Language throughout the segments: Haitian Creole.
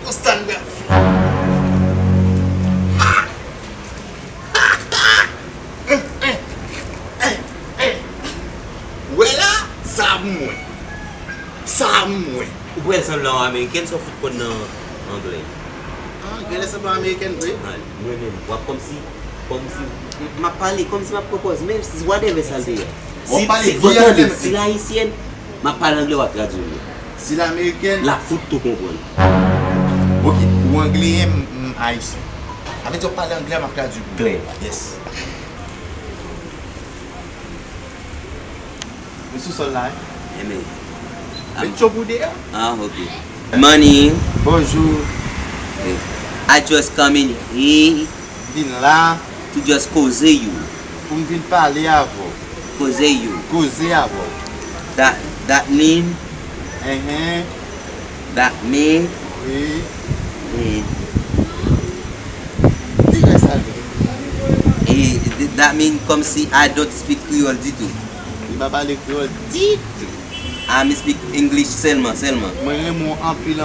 Constant bref. Voilà, ça moi. Ça moi. Ou pou el san lan Ameriken so foot kon nan Anglais. Ah, gade sa ba American boy? Mwen men, wap kom si ma pale, kom si ma propose, men si whatever sa de. On parle Si bien anglais. si la haïtienne, ma pale anglais wap traduire. Si l'américaine, La foot tout kompon. ok, ou anglais haïtien. Avec tu parles anglais, m'a traduit. Clair. Yes. Monsieur Solai, Amen. mais tu vous dire? Ah, ok. Money, Bonjour. I just come in here Viens là to just cause you. pour me venir parler avant. Cause you. Causer avant. That mean, that mean, Oui. eh, Dis-le ça. that mean comme si I don't speak Creole du tout. Il m'a parlé créole. Dis. I speak English seulement. Moi, mon en pile.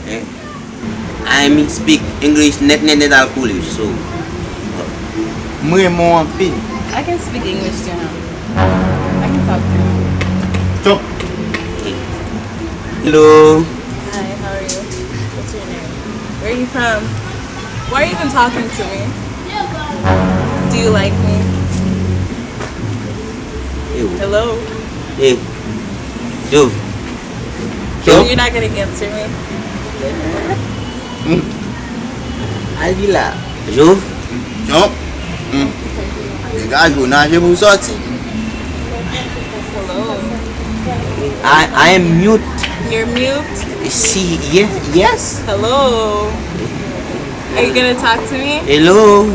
Eh? I speak English net al coolish, so Moi, mon en pile. I can speak English to him. I can talk to him. Top. hello. Hi, how are you? What's your name? Where are you from? Why are you even talking to me? Do you like me? Hello? Hey. Yo. You're not gonna answer me? Alvila. Yo. Top. Les gars, vous nagez pour sortir. Hello? I am mute. You're mute? See, yes. Hello? Are you gonna talk to me? Hello.